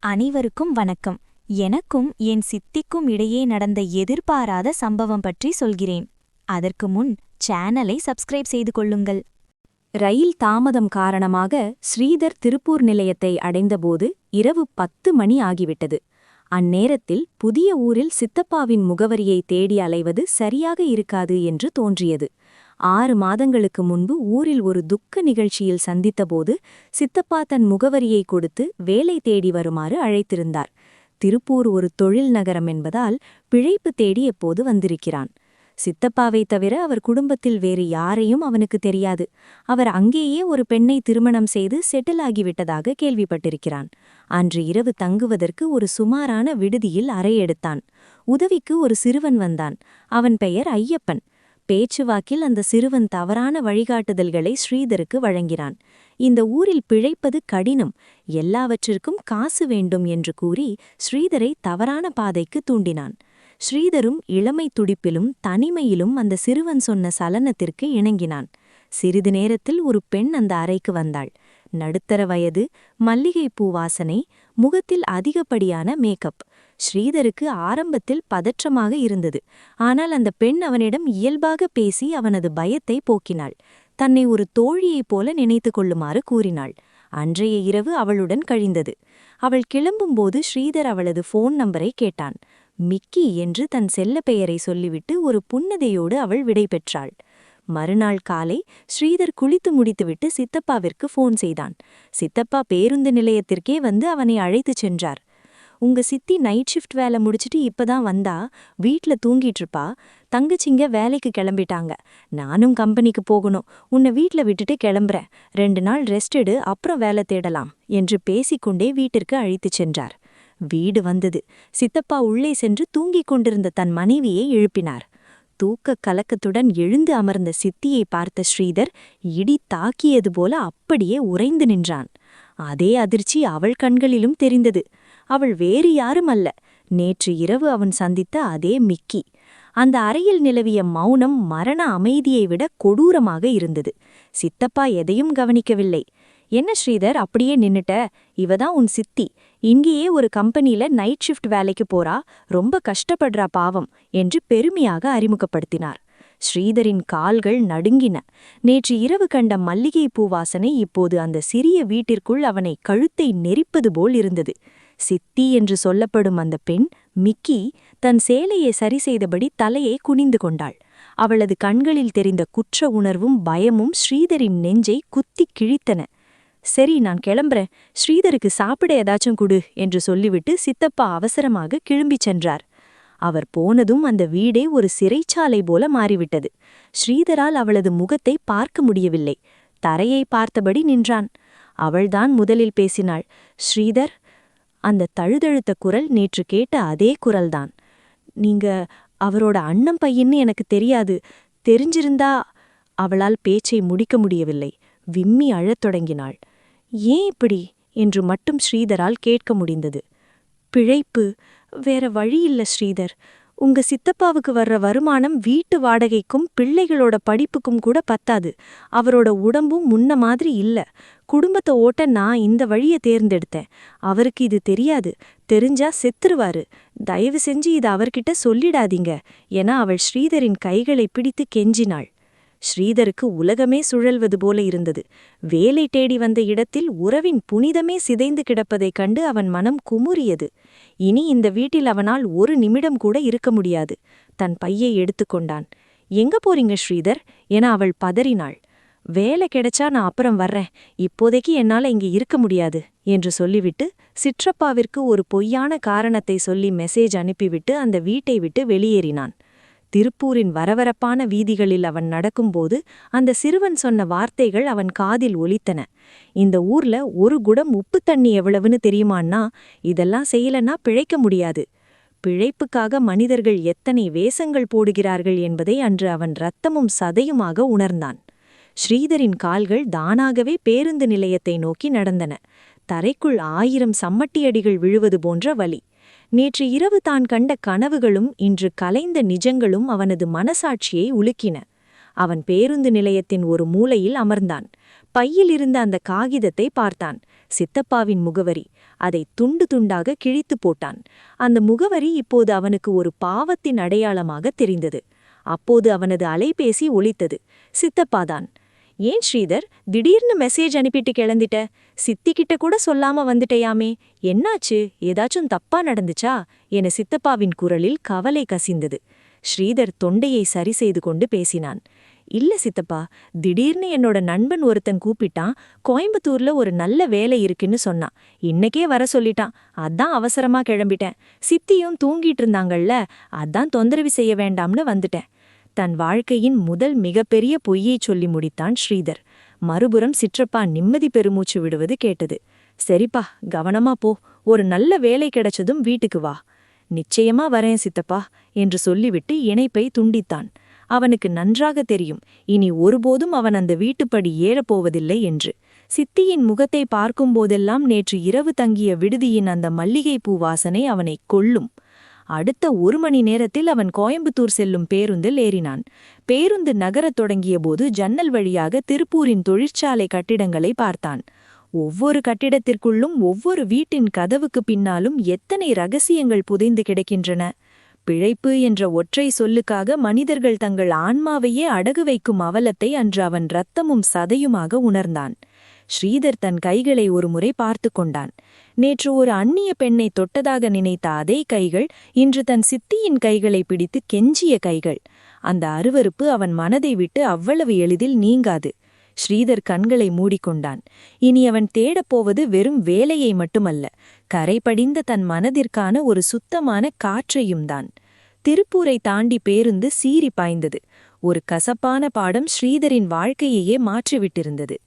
அனைவருக்கும் வணக்கம். எனக்கும் என் சித்திக்கும் இடையே நடந்த எதிர்பாராத சம்பவம் பற்றி சொல்கிறேன். அதற்கு முன் சேனலை சப்ஸ்கிரைப் செய்து கொள்ளுங்கள். ரயில் தாமதம் காரணமாக ஸ்ரீதர் திருப்பூர் நிலையத்தை அடைந்தபோது இரவு 10 மணி ஆகிவிட்டது. அந்நேரத்தில் புதிய ஊரில் சித்தப்பாவின் முகவரியை தேடி அலைவது சரியாக இருக்காது என்று தோன்றியது. 6 மாதங்களுக்கு முன்பு ஊரில் ஒரு துக்க நிகழ்ச்சியில் சந்தித்தபோது சித்தப்பா தன் முகவரியை கொடுத்து வேலை தேடி வருமாறு அழைத்திருந்தார். திருப்பூர் ஒரு தொழில் நகரம் என்பதால் பிழைப்பு தேடி எப்போது வந்திருக்கிறான். சித்தப்பாவை தவிர அவர் குடும்பத்தில் வேறு யாரையும் அவனுக்கு தெரியாது. அவர் அங்கேயே ஒரு பெண்ணை திருமணம் செய்து செட்டில் ஆகிவிட்டதாக கேள்விப்பட்டிருக்கிறான். அன்று இரவு தங்குவதற்கு ஒரு சுமாரான விடுதியில் அறை எடுத்தான். உதவிக்கு ஒரு சிறுவன் வந்தான். அவன் பெயர் ஐயப்பன். பேச்சுவாக்கில் அந்த சிறுவன் தவறான வழிகாட்டுதல்களை ஸ்ரீதருக்கு வழங்கினான். இந்த ஊரில் பிழைப்பது கடினம், எல்லாவற்றிற்கும் காசு வேண்டும் என்று கூறி ஸ்ரீதரை தவறான பாதைக்கு தூண்டினான். ஸ்ரீதரும் இளமை துடிப்பிலும் தனிமையிலும் அந்த சிறுவன் சொன்ன சலனத்திற்கு இணங்கினான். சிறிது நேரத்தில் ஒரு பெண் அந்த அறைக்கு வந்தாள். நடுத்தர வயது, மல்லிகைப்பூ வாசனை, முகத்தில் அதிகப்படியான மேக்கப். ஸ்ரீதருக்கு ஆரம்பத்தில் பதற்றமாக இருந்தது. ஆனால் அந்த பெண் அவனிடம் இயல்பாக பேசி அவனது பயத்தை போக்கினாள். தன்னை ஒரு தோழியைப் போல நினைத்து கொள்ளுமாறு கூறினாள். அன்றைய இரவு அவளுடன் கழிந்தது. அவள் கிளம்பும்போது ஸ்ரீதர் அவளது ஃபோன் நம்பரை கேட்டான். மிக்கி என்று தன் செல்ல பெயரை சொல்லிவிட்டு ஒரு புன்னதையோடு அவள் விடை பெற்றாள். மறுநாள் காலை ஸ்ரீதர் குளித்து முடித்துவிட்டு சித்தப்பாவிற்கு ஃபோன் செய்தான். சித்தப்பா பேருந்து நிலையத்திற்கே வந்து அவனை அழைத்துச் சென்றார். உங்க சித்தி நைட் ஷிஃப்ட் வேலை முடிச்சிட்டு இப்பதான் வந்தா, வீட்ல தூங்கிட்டு இருப்பா. தங்கச்சிங்க வேலைக்கு கிளம்பிட்டாங்க. நானும் கம்பெனிக்கு போகணும். உன்னை வீட்ல விட்டுட்டு கிளம்புறேன். 2 நாள் ரெஸ்ட் எடு, அப்புறம் வேலை தேடலாம் என்று பேசிக்கொண்டே வீட்டிற்கு அழைத்துச் சென்றார். வீடு வந்தது. சித்தப்பா உள்ளே சென்று தூங்கிக் கொண்டிருந்த தன் மனைவியை எழுப்பினார். தூக்கக் கலக்கத்துடன் எழுந்து அமர்ந்த சித்தியை பார்த்த ஸ்ரீதர் இடி தாக்கியது போல அப்படியே உறைந்து நின்றான். அதே அதிர்ச்சி அவள் கண்களிலும் தெரிந்தது. அவள் வேறு யாரும் அல்ல, நேற்று இரவு அவன் சந்தித்த அதே மிக்கி. அந்த அறையில் நிலவிய மௌனம் மரண அமைதியை விட கொடூரமாக இருந்தது. சித்தப்பா எதையும் கவனிக்கவில்லை. என்ன ஸ்ரீதர் அப்படியே நின்னுட்ட? இவதான் உன் சித்தி. இங்கேயே ஒரு கம்பெனில நைட் ஷிஃப்ட் வேலைக்கு போறா. ரொம்ப கஷ்டப்படுறா பாவம் என்று பெருமையாக அறிமுகப்படுத்தினார். ஸ்ரீதரின் கால்கள் நடுங்கின. நேற்று இரவு கண்ட மல்லிகை பூவாசனை இப்போது அந்த சிறிய வீட்டிற்குள் அவனை கழுத்தை நெரிப்பது போல் இருந்தது. சித்தி என்று சொல்லப்படும் அந்த பெண் மிக்கி தன் சேலையை சரி செய்தபடி தலையை குனிந்து கொண்டாள். அவளது கண்களில் தெரிந்த குற்ற உணர்வும் பயமும் ஸ்ரீதரின் நெஞ்சை குத்தி கிழித்தன. சரி, நான் கிளம்புறேன். ஸ்ரீதருக்கு சாப்பிட ஏதாச்சும் குடு என்று சொல்லிவிட்டு சித்தப்பா அவசரமாக கிளம்பிச் சென்றார். அவர் போனதும் அந்த வீடே ஒரு சிறைச்சாலை போல மாறிவிட்டது. ஸ்ரீதரால் அவளது முகத்தை பார்க்க முடியவில்லை. தரையை பார்த்தபடி நின்றான். அவள்தான் முதலில் பேசினாள். ஸ்ரீதர். அந்த தழுதழுத்த குரல் நேற்று கேட்ட அதே குரல்தான். நீங்க அவரோட அண்ணன் பையன்னு எனக்கு தெரியாது. தெரிஞ்சிருந்தா... அவளால் பேச்சை முடிக்க முடியவில்லை. விம்மி அழத் தொடங்கினாள். ஏன் இப்படி என்று மட்டும் ஸ்ரீதரால் கேட்க முடிந்தது. பிழைப்பு, வேற வழியில்ல ஸ்ரீதர். உங்க சித்தப்பாவுக்கு வர்ற வருமானம் வீட்டு வாடகைக்கும் பிள்ளைகளோட படிப்புக்கும் கூட பத்தாது. அவரோட உடம்பும் முன்ன மாதிரி இல்ல. குடும்பத்தை ஓட்ட நான் இந்த வழியை தேர்ந்தெடுத்தேன். அவருக்கு இது தெரியாது. தெரிஞ்சா செத்துருவாரு. தயவு செஞ்சு இதை அவர்கிட்ட சொல்லிடாதீங்க என அவள் ஸ்ரீதரின் கைகளை பிடித்து கெஞ்சினாள். ஸ்ரீதருக்கு உலகமே சுழல்வது போல இருந்தது. வேலை தேடி வந்த இடத்தில் உறவின் புனிதமே சிதைந்து கிடப்பதைக் கண்டு அவன் மனம் குமுறியது. இனி இந்த வீட்டில் அவனால் ஒரு நிமிடம் கூட இருக்க முடியாது. தன் பையை எடுத்துக்கொண்டான். எங்க போறீங்க ஸ்ரீதர் என அவள் பதறினாள். வேலை கிடைச்சா நான் அப்புறம் வர்றேன். இப்போதைக்கு என்னால இங்க இருக்க முடியாது என்று சொல்லிவிட்டு சிற்றப்பாவிற்கு ஒரு பொய்யான காரணத்தை சொல்லி மெசேஜ் அனுப்பிவிட்டு அந்த வீட்டை விட்டு வெளியேறினான். திருப்பூரின் வரவரப்பான வீதிகளில் அவன் நடக்கும்போது அந்த சிறுவன் சொன்ன வார்த்தைகள் அவன் காதில் ஒலித்தன. இந்த ஊர்ல ஒரு குடம் உப்பு தண்ணி எவ்வளவுன்னு தெரியுமான்னா, இதெல்லாம் செய்யலன்னா பிழைக்க முடியாது. பிழைப்புக்காக மனிதர்கள் எத்தனை வேஷங்கள் போடுகிறார்கள் என்பதை அன்று அவன் இரத்தமும் சதையுமாக உணர்ந்தான். ஸ்ரீதரின் கால்கள் தானாகவே பேருந்து நிலையத்தை நோக்கி நடந்தன. தரைக்குள் 1000 சம்மட்டியடிகள் விழுவது போன்ற வலி. நேற்று இரவு தான் கண்ட கனவுகளும் இன்று கலைந்த நிஜங்களும் அவனது மனசாட்சியை உலுக்கின. அவன் பேருந்து நிலையத்தின் ஒரு மூலையில் அமர்ந்தான். பையில் இருந்த அந்த காகிதத்தை பார்த்தான். சித்தப்பாவின் முகவரி. அதை துண்டு துண்டாக கிழித்து போட்டான். அந்த முகவரி இப்போது அவனுக்கு ஒரு பாவத்தின் அடையாளமாக தெரிந்தது. அப்போது அவனது அலைபேசி ஒலித்தது. சித்தப்பாதான். ஏன் ஸ்ரீதர், திடீர்னு மெசேஜ் அனுப்பிட்டு கிளம்பிட்ட? சித்திக்கிட்ட கூட சொல்லாம வந்துட்டேயாமே, என்னாச்சு? ஏதாச்சும் தப்பா நடந்துச்சா என சித்தப்பாவின் குரலில் கவலை கசிந்தது. ஸ்ரீதர் தொண்டையை சரி செய்து கொண்டு பேசினான். இல்ல சித்தப்பா, திடீர்னு என்னோட நண்பன் ஒருத்தன் கூப்பிட்டான். கோயம்புத்தூர்ல ஒரு நல்ல வேலை இருக்குன்னு சொன்னான். இன்னைக்கே வர சொல்லிட்டான். அதான் அவசரமா கிளம்பிட்டேன். சித்தியும் தூங்கிட்டு இருந்தாங்கல்ல, அதான் தொந்தரவு செய்ய வேண்டாம்னு வந்துட்டேன். தன் வாழ்க்கையின் முதல் மிகப்பெரிய பொய்யைச் சொல்லி முடித்தான் ஸ்ரீதர். மறுபுறம் சிற்றப்பா நிம்மதி பெருமூச்சு விடுவது கேட்டது. சரிப்பா, கவனமா போ. ஒரு நல்ல வேலை கிடைச்சதும் வீட்டுக்கு வா. நிச்சயமா வரேன் சித்தப்பா என்று சொல்லிவிட்டு இணைப்பை துண்டித்தான். அவனுக்கு நன்றாக தெரியும், இனி ஒருபோதும் அவன் அந்த வீட்டுப்படி ஏறப்போவதில்லை என்று. சித்தியின் முகத்தை பார்க்கும்போதெல்லாம் நேற்று இரவு தங்கிய விடுதியின் அந்த மல்லிகைப்பூ வாசனை அவனை கொல்லும். அடுத்த 1 மணி நேரத்தில் அவன் கோயம்புத்தூர் செல்லும் பேருந்தில் ஏறினான். பேருந்து நகரத் தொடங்கியபோது ஜன்னல் வழியாக திருப்பூரின் தொழிற்சாலை கட்டிடங்களை பார்த்தான். ஒவ்வொரு கட்டிடத்திற்குள்ளும் ஒவ்வொரு வீட்டின் கதவுக்கு பின்னாலும் எத்தனை ரகசியங்கள் புதைந்து கிடக்கின்றன. பிழைப்பு என்ற ஒற்றை சொல்லுக்காக மனிதர்கள் தங்கள் ஆன்மாவையே அடகு வைக்கும் அவலத்தை அன்று அவன் இரத்தமும் சதையுமாக உணர்ந்தான். ஸ்ரீதர் தன் கைகளை ஒருமுறை பார்த்து கொண்டான். நேற்று ஒரு அந்நிய பெண்ணை தொட்டதாக நினைத்த அதே கைகள் இன்று தன் சித்தியின் கைகளை பிடித்து கெஞ்சிய கைகள். அந்த அருவருப்பு அவன் மனதை விட்டு அவ்வளவு எளிதில் நீங்காது. ஸ்ரீதர் கண்களை மூடிக்கொண்டான். இனி அவன் தேடப்போவது வெறும் வேலையை மட்டுமல்ல, கரைபடிந்த தன் மனதிற்கான ஒரு சுத்தமான காற்றையும் தான். திருப்பூரை தாண்டி பேருந்து சீறி பாய்ந்தது. ஒரு கசப்பான பாடம் ஸ்ரீதரின் வாழ்க்கையையே மாற்றிவிட்டிருந்தது.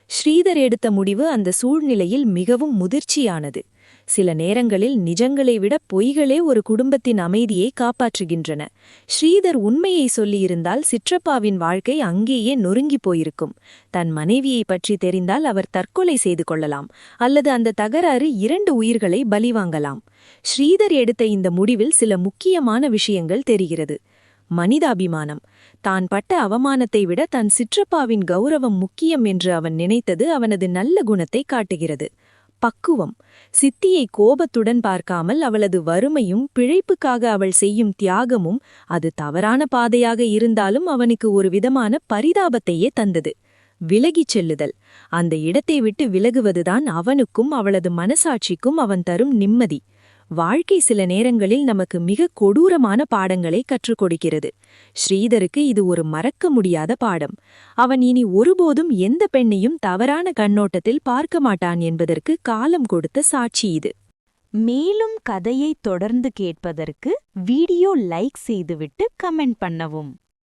ஸ்ரீதர் எடுத்த முடிவு அந்த சூழ்நிலையில் மிகவும் முதிர்ச்சியானது. சில நேரங்களில் நிஜங்களை விட பொய்களே ஒரு குடும்பத்தின் அமைதியை காப்பாற்றுகின்றன. ஸ்ரீதர் உண்மையை சொல்லியிருந்தால் சிற்றப்பாவின் வாழ்க்கை அங்கேயே நொறுங்கிப் போயிருக்கும். தன் மனைவியை பற்றி தெரிந்தால் அவர் தற்கொலை செய்து கொள்ளலாம், அல்லது அந்த தகராறு 2 உயிர்களை பலிவாங்கலாம். ஸ்ரீதர் எடுத்த இந்த முடிவில் சில முக்கியமான விஷயங்கள் தெரிகிறது. மனிதாபிமானம். தான் பட்ட அவமானத்தை விட தன் சிற்றப்பாவின் கௌரவம் முக்கியம் என்று அவன் நினைத்தது அவனது நல்ல குணத்தை காட்டுகிறது. பக்குவம். சித்தியை கோபத்துடன் பார்க்காமல் அவளது வறுமையும் பிழைப்புக்காக அவள் செய்யும் தியாகமும், அது தவறான பாதையாக இருந்தாலும் அவனுக்கு ஒரு விதமான பரிதாபத்தையே தந்தது. விலகிச் செல்லுதல். அந்த இடத்தை விட்டு விலகுவதுதான் அவனுக்கும் அவளது மனசாட்சிக்கும் அவன் தரும் நிம்மதி. வாழ்க்கை சில நேரங்களில் நமக்கு மிக கொடூரமான பாடங்களை கற்றுக் கொடுக்கிறது. ஸ்ரீதருக்கு இது ஒரு மறக்க முடியாத பாடம். அவன் இனி ஒருபோதும் எந்த பெண்ணையும் தவறான கண்ணோட்டத்தில் பார்க்க மாட்டான் என்பதற்கு காலம் கொடுத்த சாட்சி இது. மேலும் கதையை தொடர்ந்து கேட்பதற்கு வீடியோ லைக் செய்துவிட்டு கமெண்ட் பண்ணவும்.